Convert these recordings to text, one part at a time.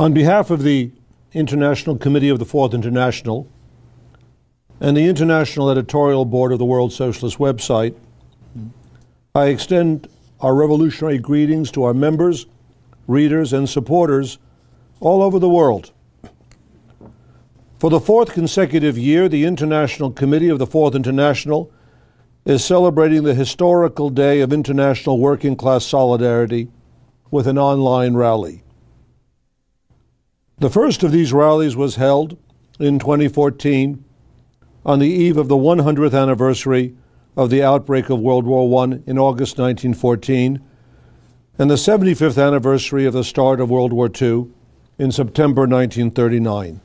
On behalf of the International Committee of the Fourth International and the International Editorial Board of the World Socialist website, I extend our revolutionary greetings to our members, readers, and supporters all over the world. For the fourth consecutive year, the International Committee of the Fourth International is celebrating the historical day of international working class solidarity with an online rally. The first of these rallies was held in 2014 on the eve of the 100th anniversary of the outbreak of World War I in August 1914 and the 75th anniversary of the start of World War II in September 1939.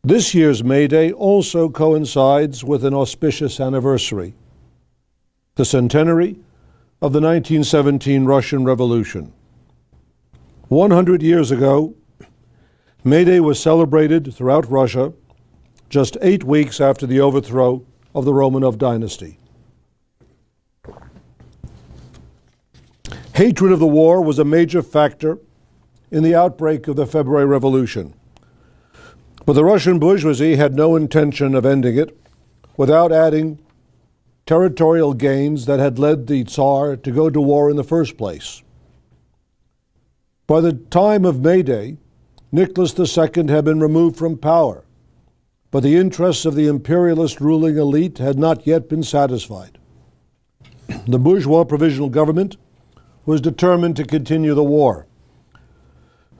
This year's May Day also coincides with an auspicious anniversary, the centenary of the 1917 Russian Revolution. 100 years ago, May Day was celebrated throughout Russia just 8 weeks after the overthrow of the Romanov dynasty. Hatred of the war was a major factor in the outbreak of the February Revolution. But the Russian bourgeoisie had no intention of ending it without adding territorial gains that had led the Tsar to go to war in the first place. By the time of May Day, Nicholas II had been removed from power, but the interests of the imperialist ruling elite had not yet been satisfied. The bourgeois provisional government was determined to continue the war.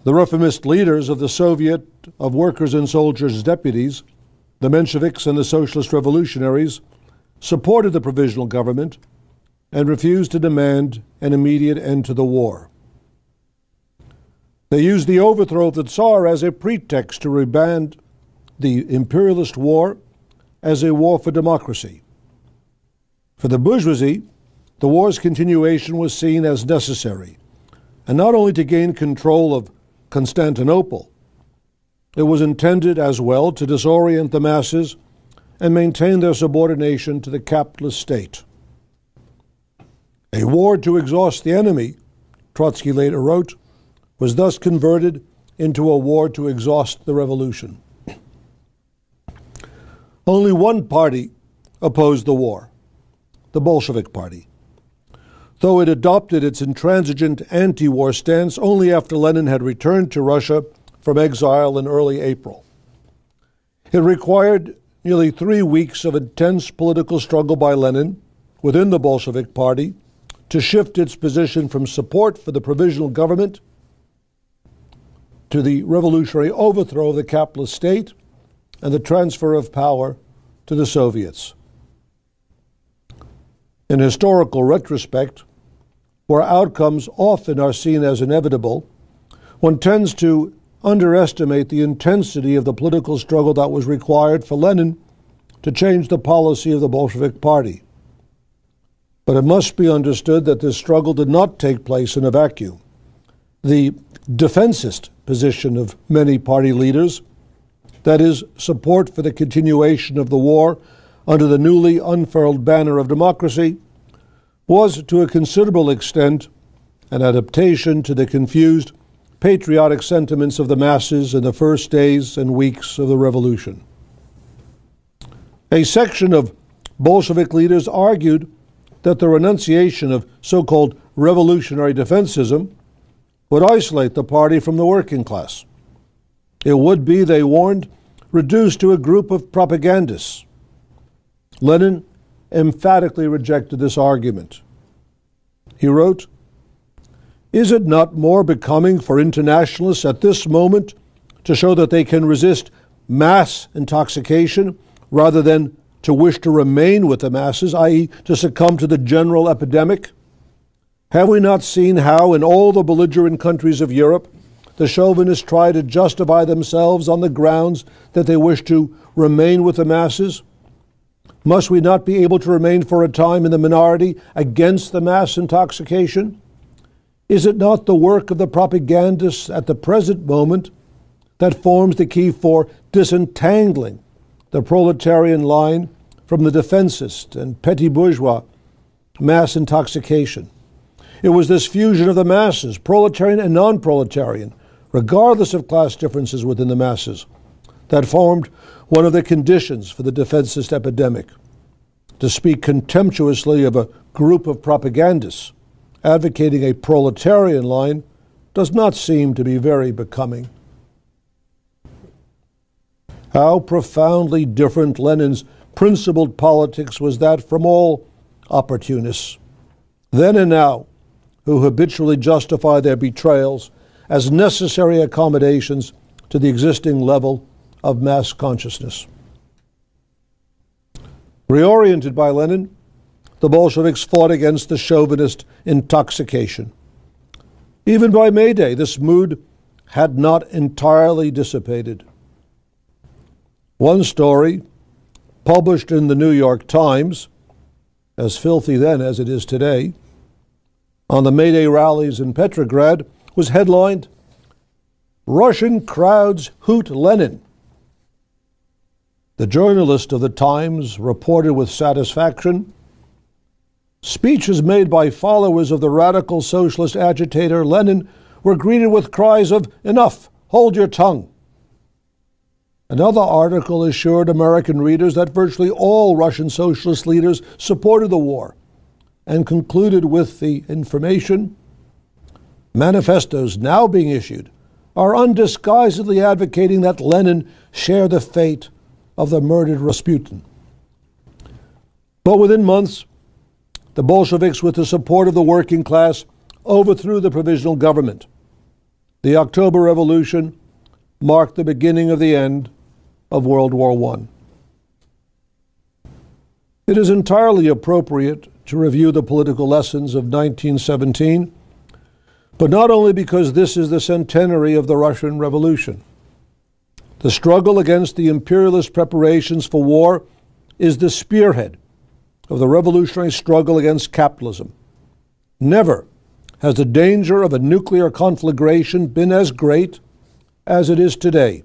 The reformist leaders of the Soviet of Workers' and Soldiers' Deputies, the Mensheviks and the Socialist Revolutionaries, supported the provisional government and refused to demand an immediate end to the war. They used the overthrow of the Tsar as a pretext to rebrand the imperialist war as a war for democracy. For the bourgeoisie, the war's continuation was seen as necessary, and not only to gain control of Constantinople, it was intended as well to disorient the masses and maintain their subordination to the capitalist state. A war to exhaust the enemy, Trotsky later wrote, was thus converted into a war to exhaust the revolution. Only one party opposed the war, the Bolshevik Party, though it adopted its intransigent anti-war stance only after Lenin had returned to Russia from exile in early April. It required nearly 3 weeks of intense political struggle by Lenin within the Bolshevik Party to shift its position from support for the provisional government to the revolutionary overthrow of the capitalist state and the transfer of power to the Soviets. In historical retrospect, where outcomes often are seen as inevitable, one tends to underestimate the intensity of the political struggle that was required for Lenin to change the policy of the Bolshevik Party. But it must be understood that this struggle did not take place in a vacuum. The defensist position of many party leaders, that is, support for the continuation of the war under the newly unfurled banner of democracy, was to a considerable extent an adaptation to the confused patriotic sentiments of the masses in the first days and weeks of the revolution. A section of Bolshevik leaders argued that the renunciation of so-called revolutionary defensism would isolate the party from the working class. It would be, they warned, reduced to a group of propagandists. Lenin emphatically rejected this argument. He wrote, "Is it not more becoming for internationalists at this moment to show that they can resist mass intoxication rather than to wish to remain with the masses, i.e., to succumb to the general epidemic? Have we not seen how in all the belligerent countries of Europe the chauvinists try to justify themselves on the grounds that they wish to remain with the masses? Must we not be able to remain for a time in the minority against the mass intoxication? Is it not the work of the propagandists at the present moment that forms the key for disentangling the proletarian line from the defensist and petty bourgeois mass intoxication? It was this fusion of the masses, proletarian and non-proletarian, regardless of class differences within the masses, that formed one of the conditions for the defensist epidemic. To speak contemptuously of a group of propagandists advocating a proletarian line does not seem to be very becoming. How profoundly different Lenin's principled politics was that from all opportunists, then and now, who habitually justify their betrayals as necessary accommodations to the existing level of mass consciousness. Reoriented by Lenin, the Bolsheviks fought against the chauvinist intoxication. Even by May Day, this mood had not entirely dissipated. One story, published in the New York Times, as filthy then as it is today, on the May Day rallies in Petrograd, was headlined, "Russian Crowds Hoot Lenin." The journalist of the Times reported with satisfaction, "Speeches made by followers of the radical socialist agitator Lenin were greeted with cries of 'Enough! Hold your tongue!'" Another article assured American readers that virtually all Russian socialist leaders supported the war and concluded with the information, "Manifestos now being issued are undisguisedly advocating that Lenin share the fate of the murdered Rasputin." But within months, the Bolsheviks, with the support of the working class, overthrew the provisional government. The October Revolution marked the beginning of the end of World War I. It is entirely appropriate to review the political lessons of 1917, but not only because this is the centenary of the Russian Revolution. The struggle against the imperialist preparations for war is the spearhead of the revolutionary struggle against capitalism. Never has the danger of a nuclear conflagration been as great as it is today.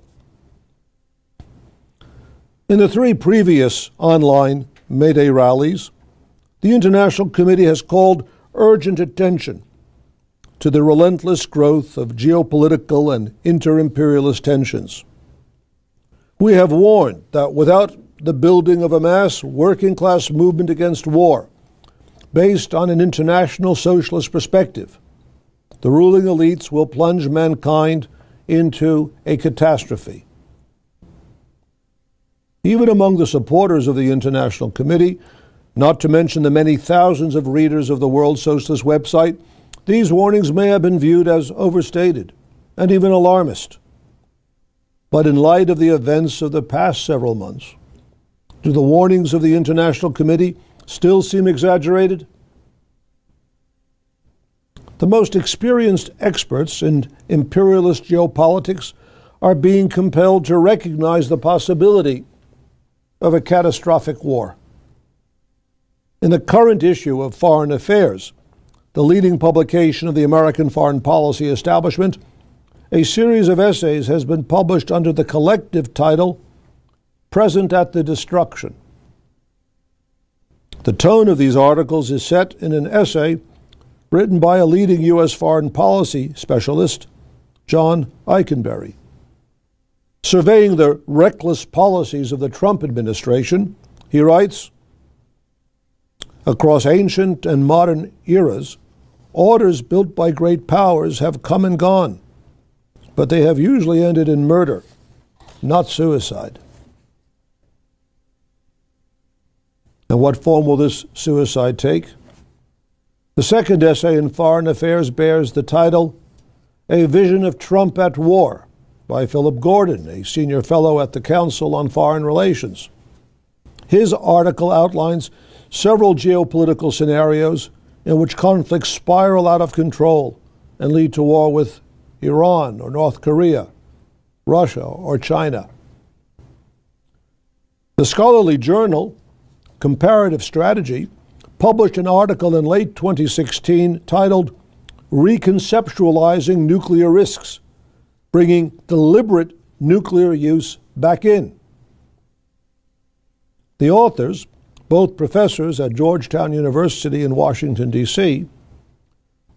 In the 3 previous online May Day rallies, the International Committee has called urgent attention to the relentless growth of geopolitical and inter-imperialist tensions. We have warned that without the building of a mass working-class movement against war, based on an international socialist perspective, the ruling elites will plunge mankind into a catastrophe. Even among the supporters of the International Committee, not to mention the many thousands of readers of the World Socialist website, these warnings may have been viewed as overstated and even alarmist. But in light of the events of the past several months, do the warnings of the International Committee still seem exaggerated? The most experienced experts in imperialist geopolitics are being compelled to recognize the possibility of a catastrophic war. In the current issue of Foreign Affairs, the leading publication of the American foreign policy establishment, a series of essays has been published under the collective title, "Present at the Destruction." The tone of these articles is set in an essay written by a leading U.S. foreign policy specialist, John Eikenberry. Surveying the reckless policies of the Trump administration, he writes, "Across ancient and modern eras, orders built by great powers have come and gone, but they have usually ended in murder, not suicide." And what form will this suicide take? The second essay in Foreign Affairs bears the title, "A Vision of Trump at War," by Philip Gordon, a senior fellow at the Council on Foreign Relations. His article outlines several geopolitical scenarios in which conflicts spiral out of control and lead to war with Iran or North Korea, Russia or China. The scholarly journal, Comparative Strategy, published an article in late 2016 titled "Reconceptualizing Nuclear Risks, Bringing Deliberate Nuclear Use Back In." The authors, both professors at Georgetown University in Washington, D.C.,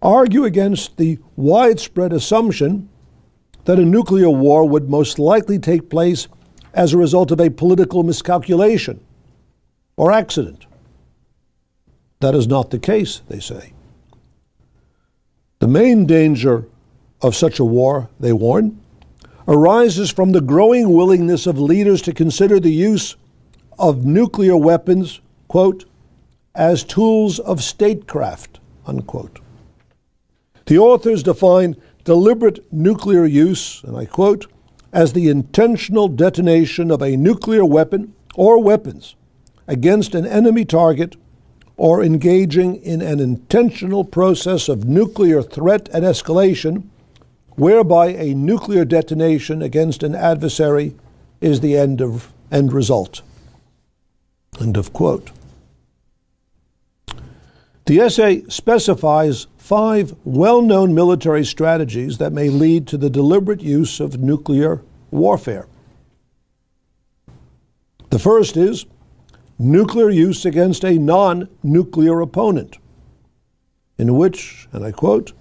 argue against the widespread assumption that a nuclear war would most likely take place as a result of a political miscalculation or accident. That is not the case, they say. The main danger of such a war, they warn, arises from the growing willingness of leaders to consider the use of nuclear weapons, quote, as tools of statecraft, unquote. The authors define deliberate nuclear use, and I quote, as the intentional detonation of a nuclear weapon or weapons against an enemy target or engaging in an intentional process of nuclear threat and escalation whereby a nuclear detonation against an adversary is the end result. End of quote. The essay specifies 5 well-known military strategies that may lead to the deliberate use of nuclear warfare. The first is nuclear use against a non-nuclear opponent, in which, and I quote,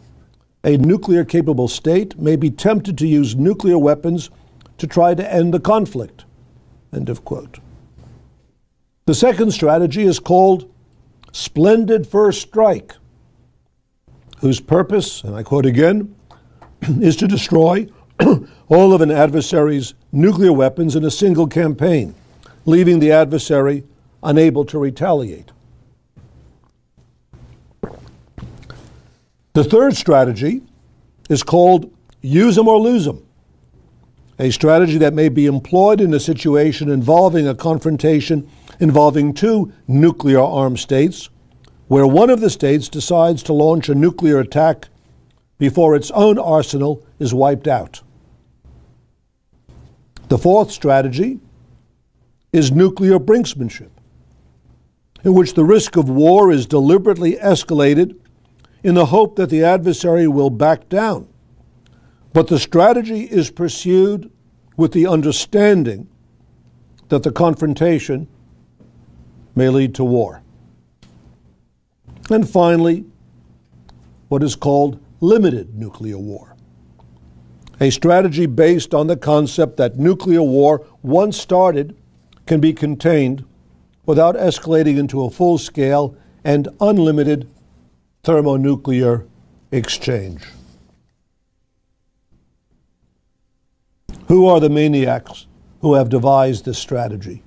a nuclear-capable state may be tempted to use nuclear weapons to try to end the conflict, end of quote. The second strategy is called splendid first strike, whose purpose, and I quote again, is to destroy all of an adversary's nuclear weapons in a single campaign, leaving the adversary unable to retaliate. The third strategy is called use 'em or lose 'em, a strategy that may be employed in a situation involving a confrontation involving 2 nuclear-armed states, where one of the states decides to launch a nuclear attack before its own arsenal is wiped out. The fourth strategy is nuclear brinksmanship, in which the risk of war is deliberately escalated in the hope that the adversary will back down. But the strategy is pursued with the understanding that the confrontation may lead to war. And finally, what is called limited nuclear war, a strategy based on the concept that nuclear war, once started, can be contained without escalating into a full-scale and unlimited thermonuclear exchange. Who are the maniacs who have devised this strategy?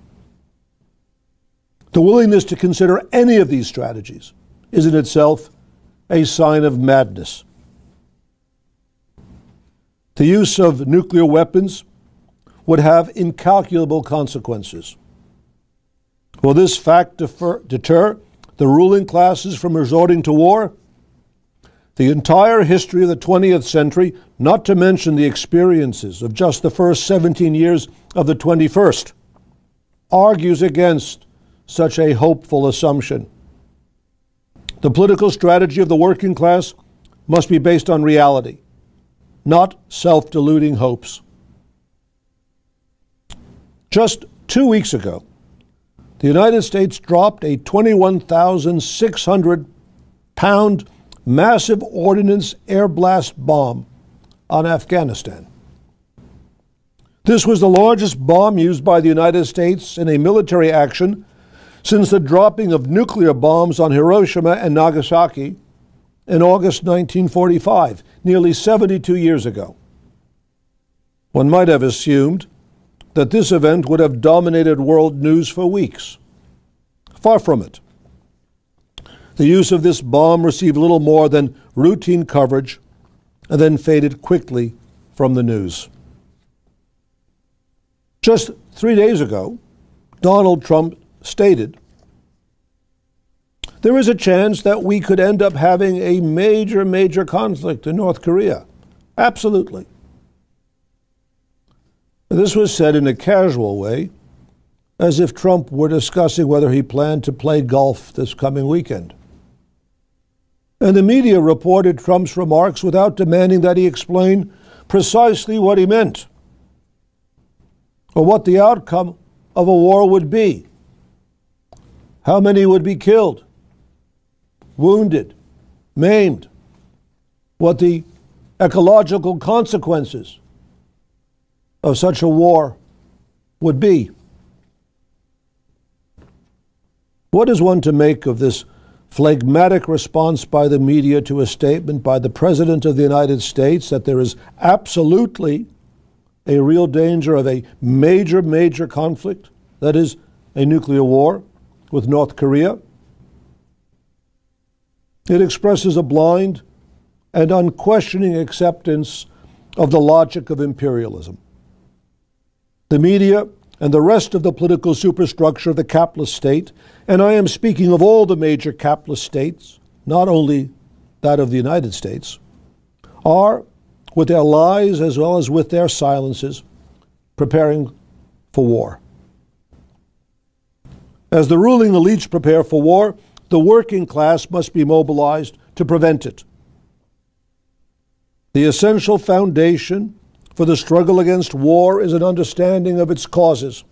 The willingness to consider any of these strategies is in itself a sign of madness. The use of nuclear weapons would have incalculable consequences. Will this fact deter the ruling classes from resorting to war? The entire history of the 20th century, not to mention the experiences of just the first 17 years of the 21st, argues against such a hopeful assumption. The political strategy of the working class must be based on reality, not self-deluding hopes. Just 2 weeks ago, the United States dropped a 21,600-pound massive ordnance air blast bomb on Afghanistan. This was the largest bomb used by the United States in a military action since the dropping of nuclear bombs on Hiroshima and Nagasaki in August 1945, nearly 72 years ago. One might have assumed that this event would have dominated world news for weeks. Far from it. The use of this bomb received little more than routine coverage and then faded quickly from the news. Just 3 days ago, Donald Trump stated, "There is a chance that we could end up having a major conflict in North Korea." Absolutely. This was said in a casual way, as if Trump were discussing whether he planned to play golf this coming weekend. And the media reported Trump's remarks without demanding that he explain precisely what he meant, or what the outcome of a war would be, how many would be killed, wounded, maimed, what the ecological consequences of such a war would be. What is one to make of this phlegmatic response by the media to a statement by the President of the United States that there is absolutely a real danger of a major conflict, that is, a nuclear war with North Korea? It expresses a blind and unquestioning acceptance of the logic of imperialism. The media and the rest of the political superstructure of the capitalist state, and I am speaking of all the major capitalist states, not only that of the United States, are, with their lies as well as with their silences, preparing for war. As the ruling elites prepare for war, the working class must be mobilized to prevent it. The essential foundation for the struggle against war is an understanding of its causes.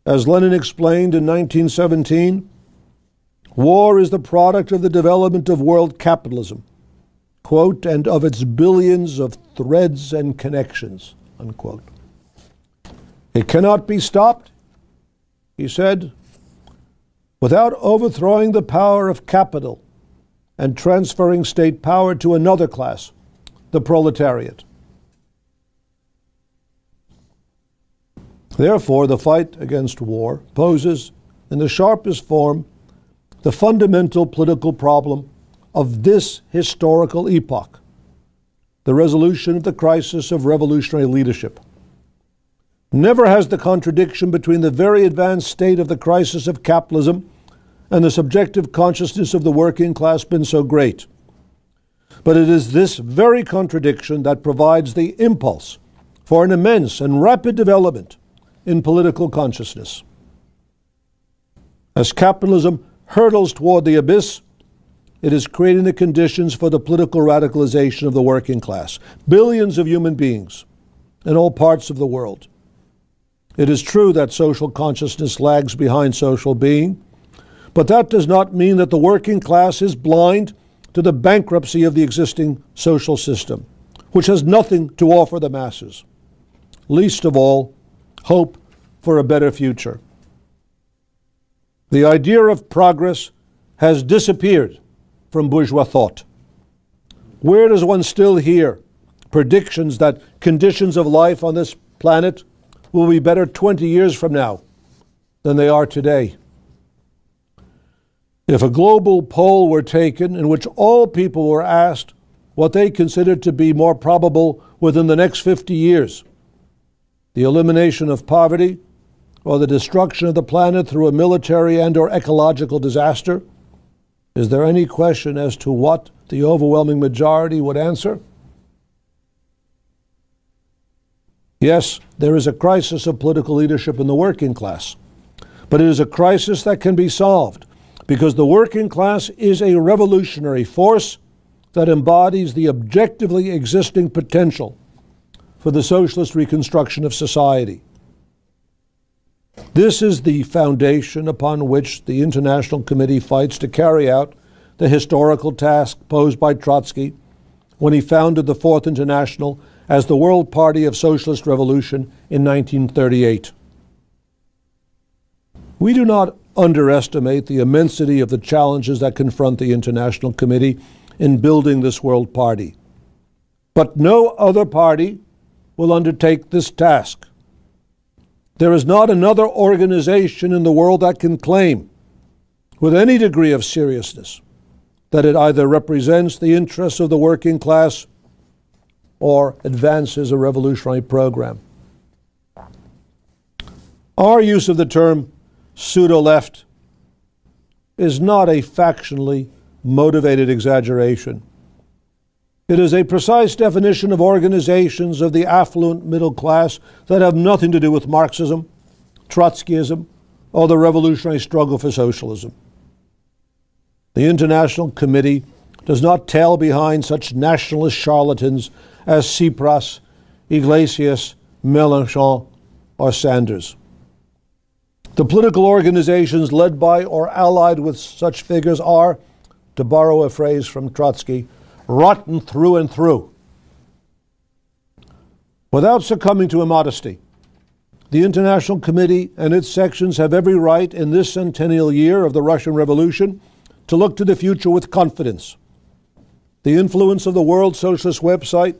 As Lenin explained in 1917, war is the product of the development of world capitalism, quote, and of its billions of threads and connections, unquote. It cannot be stopped, he said, without overthrowing the power of capital and transferring state power to another class, the proletariat. Therefore, the fight against war poses, in the sharpest form, the fundamental political problem of this historical epoch, the resolution of the crisis of revolutionary leadership. Never has the contradiction between the very advanced state of the crisis of capitalism and the subjective consciousness of the working class been so great. But it is this very contradiction that provides the impulse for an immense and rapid development in political consciousness. As capitalism hurtles toward the abyss, it is creating the conditions for the political radicalization of the working class, billions of human beings in all parts of the world. It is true that social consciousness lags behind social being, but that does not mean that the working class is blind to the bankruptcy of the existing social system, which has nothing to offer the masses, least of all, hope for a better future. The idea of progress has disappeared from bourgeois thought. Where does one still hear predictions that conditions of life on this planet will be better 20 years from now than they are today? If a global poll were taken in which all people were asked what they considered to be more probable within the next 50 years, the elimination of poverty or the destruction of the planet through a military and or ecological disaster, is there any question as to what the overwhelming majority would answer? Yes, there is a crisis of political leadership in the working class, but it is a crisis that can be solved because the working class is a revolutionary force that embodies the objectively existing potential for the socialist reconstruction of society. This is the foundation upon which the International Committee fights to carry out the historical task posed by Trotsky when he founded the Fourth International as the World Party of Socialist Revolution in 1938. We do not underestimate the immensity of the challenges that confront the International Committee in building this World Party. But no other party will undertake this task. There is not another organization in the world that can claim, with any degree of seriousness, that it either represents the interests of the working class or advances a revolutionary program. Our use of the term pseudo-left is not a factionally motivated exaggeration. It is a precise definition of organizations of the affluent middle class that have nothing to do with Marxism, Trotskyism, or the revolutionary struggle for socialism. The International Committee does not tail behind such nationalist charlatans as Tsipras, Iglesias, Mélenchon, or Sanders. The political organizations led by or allied with such figures are, to borrow a phrase from Trotsky, rotten through and through. Without succumbing to immodesty, the International Committee and its sections have every right in this centennial year of the Russian Revolution to look to the future with confidence. The influence of the World Socialist website,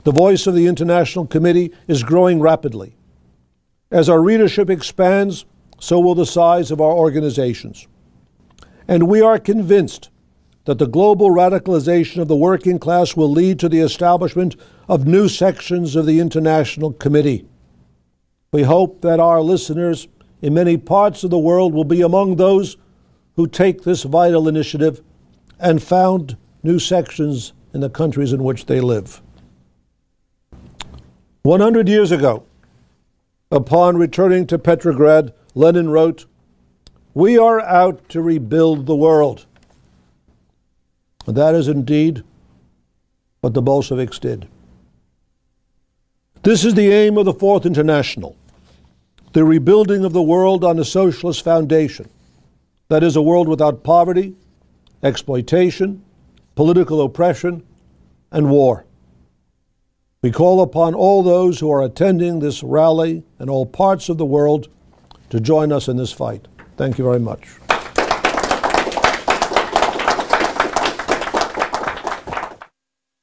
the voice of the International Committee, is growing rapidly. As our readership expands, so will the size of our organizations. And we are convinced that the global radicalization of the working class will lead to the establishment of new sections of the International Committee. We hope that our listeners in many parts of the world will be among those who take this vital initiative and found new sections in the countries in which they live. 100 years ago, upon returning to Petrograd, Lenin wrote, "We are out to rebuild the world." And that is indeed what the Bolsheviks did. This is the aim of the Fourth International, the rebuilding of the world on a socialist foundation. That is, a world without poverty, exploitation, political oppression, and war. We call upon all those who are attending this rally in all parts of the world to join us in this fight. Thank you very much.